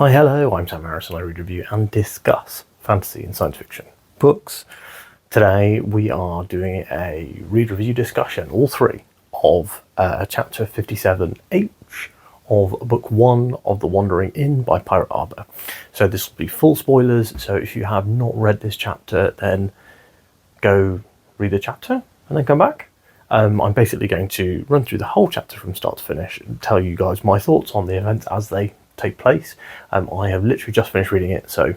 Hi, hello, I'm Sam Harris and I read, review and discuss fantasy and science fiction books. Today we are doing a read review discussion, all three, of chapter 57H of book 1 of The Wandering Inn by Pirate Arbor. So this will be full spoilers, so if you have not read this chapter, then go read the chapter and then come back. I'm basically going to run through the whole chapter from start to finish and tell you guys my thoughts on the events as they take place. I have literally just finished reading it, so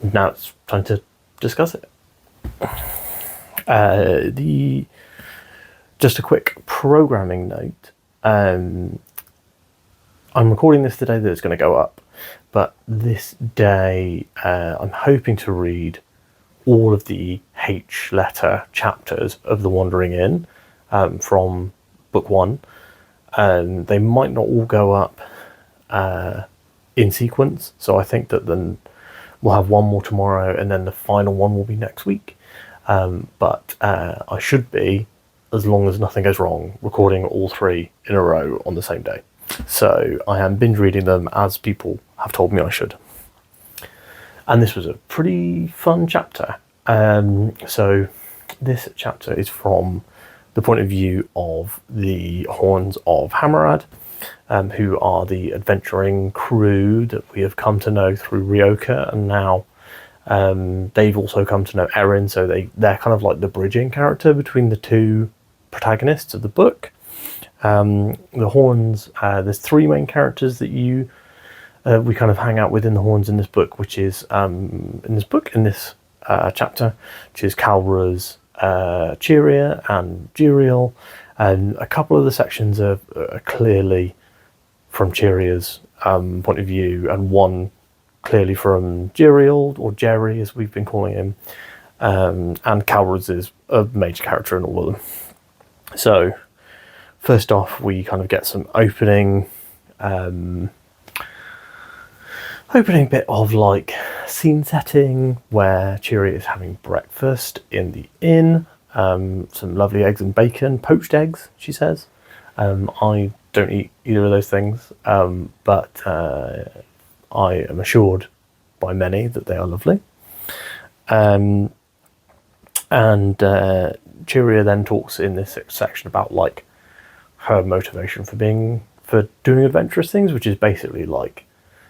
now it's time to discuss it. Just a quick programming note. I'm recording this the day that it's going to go up, but this day I'm hoping to read all of the H letter chapters of The Wandering Inn from book 1. They might not all go up in sequence, so I think that then we'll have one more tomorrow and then the final one will be next week. But I should be, as long as nothing goes wrong, recording all three in a row on the same day. So I am binge reading them as people have told me I should. And this was a pretty fun chapter. So this chapter is from the point of view of the Horns of Hammerad, who are the adventuring crew that we have come to know through Ryoka, and now they've also come to know Erin, so they're kind of like the bridging character between the two protagonists of the book. The Horns, there's three main characters that we kind of hang out with in the Horns in this book, which is in this chapter, which is Kalra's Cheeria and Juriel, and a couple of the sections are clearly from Cheeria's point of view, and one clearly from Juriel, or Jerry as we've been calling him, and Kalra's is a major character in all of them. So first off, we kind of get some opening bit of like scene setting where Cheeria is having breakfast in the inn. Some lovely eggs and bacon, poached eggs, she says. I don't eat either of those things, but I am assured by many that they are lovely. And Cheeria then talks in this section about like her motivation for doing adventurous things, which is basically like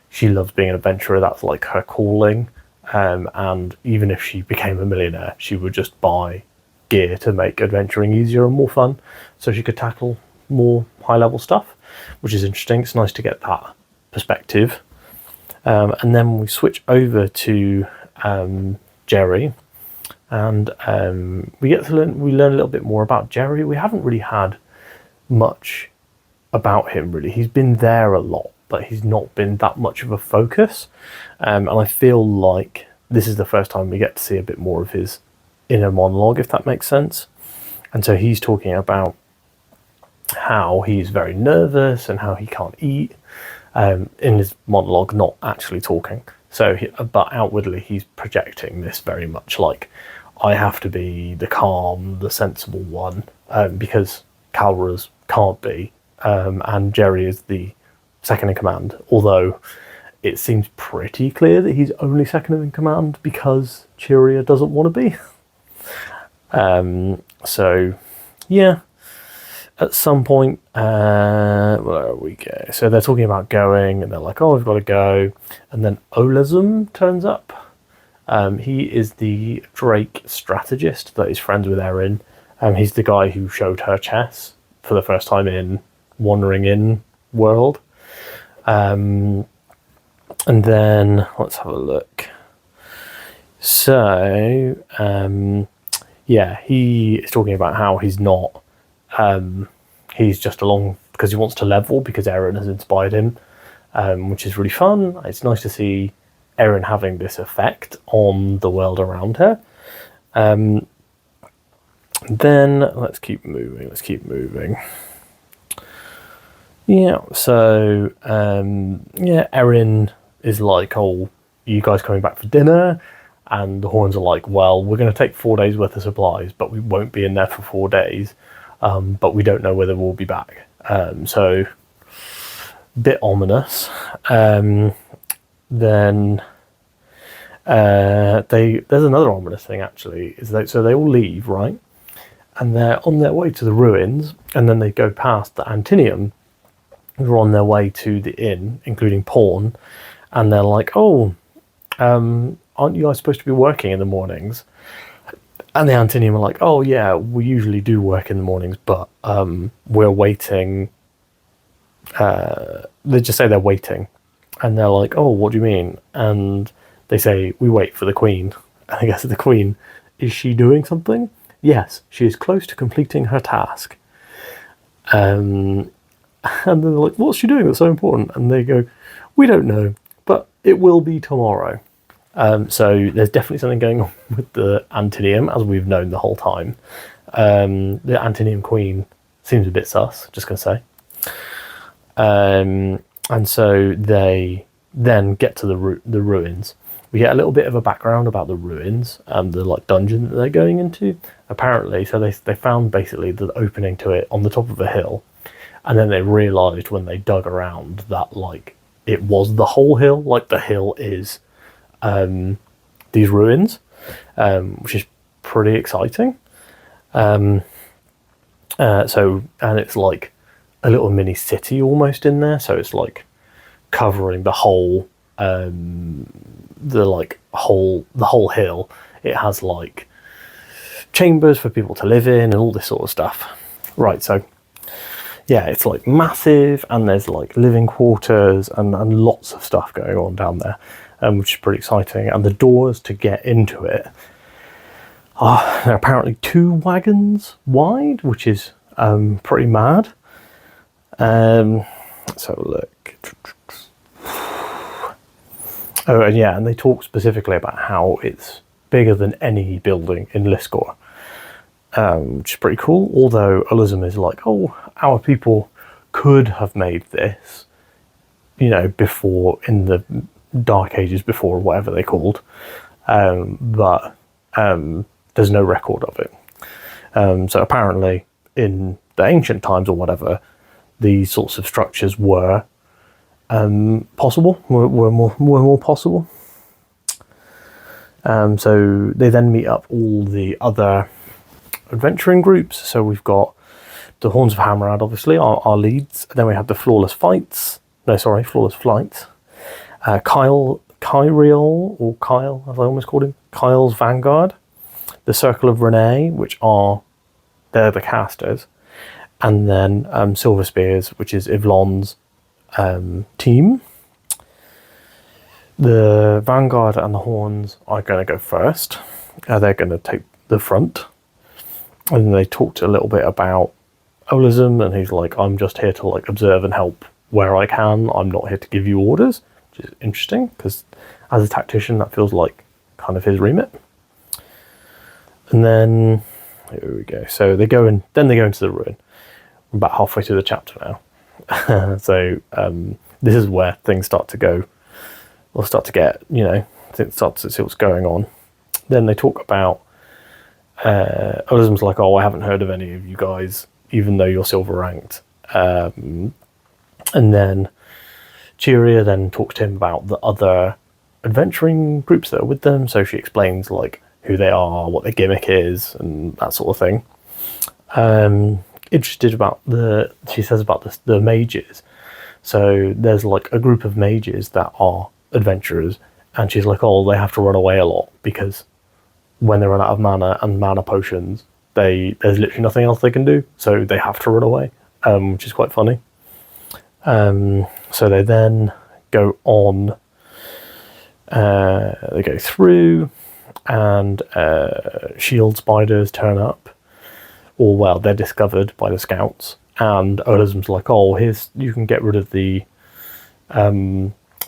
she loves being an adventurer. That's like her calling. And even if she became a millionaire, she would just buy gear to make adventuring easier and more fun, so she could tackle more high-level stuff, which is interesting. It's nice to get that perspective. And then we switch over to Jerry, and we learn a little bit more about Jerry. We haven't really had much about him, really. He's been there a lot, but he's not been that much of a focus. And I feel like this is the first time we get to see a bit more of his inner monologue, if that makes sense. And so he's talking about how he's very nervous and how he can't eat in his monologue, not actually talking. So, but outwardly he's projecting this very much like, I have to be the calm, the sensible one, because Kalra's can't be, and Jerry is the second in command, although it seems pretty clear that he's only second in command because Cheeria doesn't want to be. So yeah, at some point, where we go? So they're talking about going, and they're like, oh, we've got to go. And then Olazum turns up. He is the Drake strategist that is friends with Erin. He's the guy who showed her chess for the first time in Wandering Inn world. And then let's have a look. So yeah, he is talking about how he's not, he's just along because he wants to level because Erin has inspired him, which is really fun. It's nice to see Erin having this effect on the world around her. Then let's keep moving. Yeah, so yeah, Erin is like, oh, you guys coming back for dinner? And the Horns are like, well, we're going to take 4 days worth of supplies, but we won't be in there for 4 days. But we don't know whether we'll be back. So bit ominous. Then there's another ominous thing actually, is that so they all leave, right? And they're on their way to the ruins, and then they go past the Antinium, who are on their way to the inn, including Pawn, and they're like, "Oh, aren't you guys supposed to be working in the mornings?" And the Antinium are like, "Oh yeah, we usually do work in the mornings, but we're waiting." They just say they're waiting, and they're like, "Oh, what do you mean?" And they say, "We wait for the Queen." And I guess the Queen, is she doing something? Yes, she is close to completing her task. And then they're like, "What's she doing that's so important?" And they go, "We don't know, but it will be tomorrow." So there's definitely something going on with the Antinium, as we've known the whole time. The Antinium Queen seems a bit sus, just going to say. And so they then get to the ruins. We get a little bit of a background about the ruins and the like dungeon that they're going into. Apparently, so they found basically the opening to it on the top of a hill, and then they realised when they dug around that like it was the whole hill. Like the hill is these ruins, which is pretty exciting. And it's like a little mini city almost in there. So it's like covering the whole the whole hill. It has like chambers for people to live in and all this sort of stuff. Right, so yeah, it's like massive, and there's like living quarters and lots of stuff going on down there, which is pretty exciting. And the doors to get into it are apparently 2 wagons wide, which is pretty mad. Let's have a look. Oh, and yeah, and they talk specifically about how it's bigger than any building in Liscor, which is pretty cool. Although Elizabeth is like, "Oh, our people could have made this, before, in the Dark Ages before, whatever they're called, but there's no record of it." So apparently, in the ancient times or whatever, these sorts of structures were possible, were more possible. So they then meet up all the other adventuring groups. So we've got the Horns of Hammerad, obviously, our leads. Then we have the Flawless Flights, Kyriel, or Kyle, as I almost called him, Kyle's Vanguard, the Circle of Renee, they're the casters, and then Silver Spears, which is Ivlon's team. The Vanguard and the Horns are going to go first. They're going to take the front. And then they talked a little bit about Olism, and he's like, "I'm just here to like observe and help where I can. I'm not here to give you orders," which is interesting because as a tactician, that feels like kind of his remit. And then here we go. So they go into the ruin. I'm about halfway through the chapter now. So this is where things start to go. We'll start to get, start to see what's going on. Then they talk about Olism's like, "Oh, I haven't heard of any of you guys, even though you're silver ranked." And then Cheeria then talks to him about the other adventuring groups that are with them. So she explains like who they are, what their gimmick is, and that sort of thing. Interested about she says about the mages. So there's like a group of mages that are adventurers, and she's like, "Oh, they have to run away a lot because when they run out of mana and mana potions, there's literally nothing else they can do, so they have to run away," which is quite funny. So they then go on. They go through, and shield spiders turn up. Or well, they're discovered by the scouts, and Olism's like, "Oh, you can get rid of the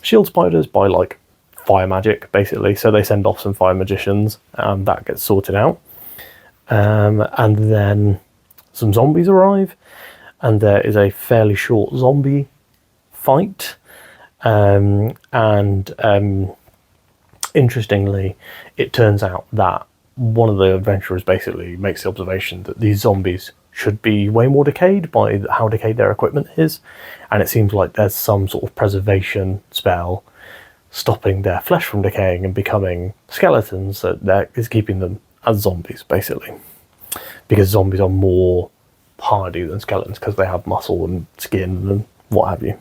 shield spiders by like fire magic, basically." So they send off some fire magicians, and that gets sorted out. And then some zombies arrive, and there is a fairly short zombie fight. Interestingly, it turns out that one of the adventurers basically makes the observation that these zombies should be way more decayed by how decayed their equipment is, and it seems like there's some sort of preservation spell stopping their flesh from decaying and becoming skeletons that is keeping them as zombies, basically. Because zombies are more hardy than skeletons because they have muscle and skin and what have you.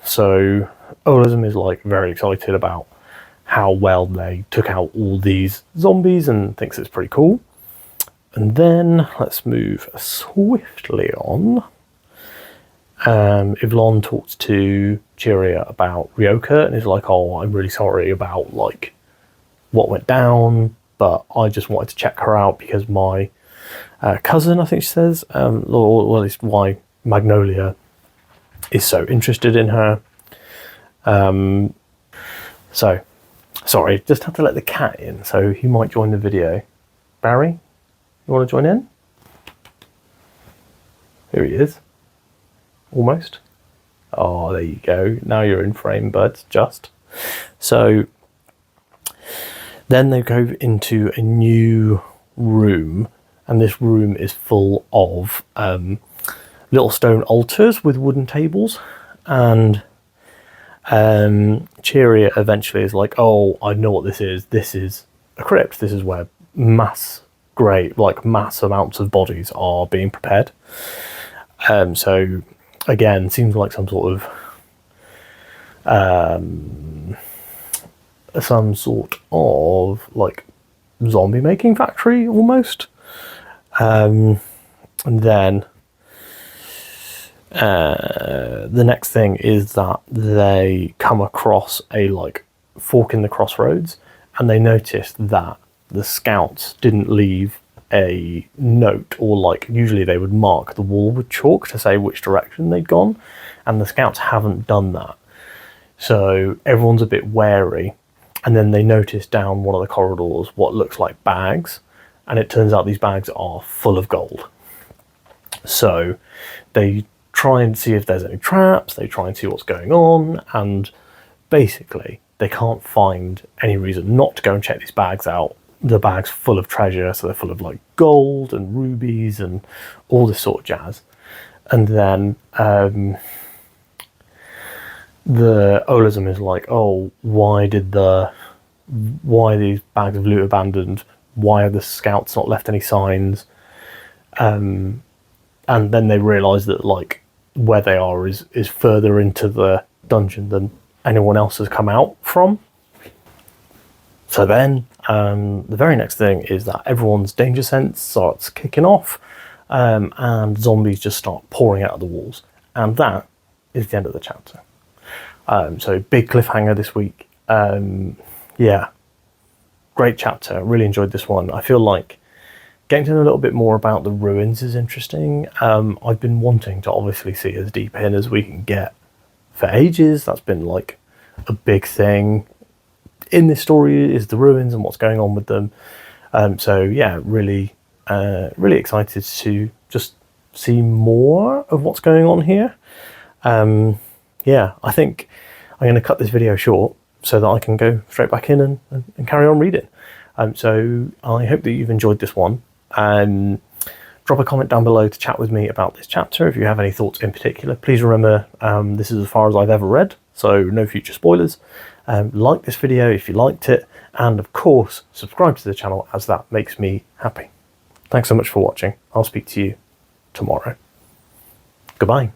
So Olism is like very excited about how well they took out all these zombies and thinks it's pretty cool. And then let's move swiftly on. Yvonne talks to Chiria about Ryoka and is like, oh, I'm really sorry about like what went down, but I just wanted to check her out because my cousin, I think she says, or at least why Magnolia is so interested in her. So, sorry, just had to let the cat in, so he might join the video. Barry, you want to join in? Here he is. Almost. Oh, there you go. Now you're in frame, bud. Just. So, then they go into a new room, and this room is full of little stone altars with wooden tables, and Chiria eventually is like, oh, I know what this is. This is a crypt. This is where mass amounts of bodies are being prepared. So again, seems like some sort of like zombie making factory almost. And then the next thing is that they come across a like fork in the crossroads, and they notice that the scouts didn't leave a note, or like usually they would mark the wall with chalk to say which direction they'd gone, and the scouts haven't done that. So everyone's a bit wary, and then they notice down one of the corridors what looks like bags, and it turns out these bags are full of gold. So they try and see if there's any traps, they try and see what's going on, and basically they can't find any reason not to go and check these bags out. The bag's full of treasure, so they're full of like gold and rubies and all this sort of jazz. And then the Olism is like, oh, why are these bags of loot abandoned? Why have the scouts not left any signs? And then they realise that like where they are is further into the dungeon than anyone else has come out from. So then the very next thing is that everyone's danger sense starts kicking off, and zombies just start pouring out of the walls. And that is the end of the chapter. So big cliffhanger this week. Yeah, great chapter. Really enjoyed this one. I feel like getting to know a little bit more about the ruins is interesting. I've been wanting to obviously see as deep in as we can get for ages. That's been like a big thing in this story, is the ruins and what's going on with them. So yeah, really excited to just see more of what's going on here. Yeah, I think I'm going to cut this video short so that I can go straight back in and carry on reading. So I hope that you've enjoyed this one. Drop a comment down below to chat with me about this chapter if you have any thoughts in particular. Please remember, this is as far as I've ever read, so no future spoilers. Like this video if you liked it, and of course subscribe to the channel, as that makes me happy. Thanks so much for watching. I'll speak to you tomorrow. Goodbye.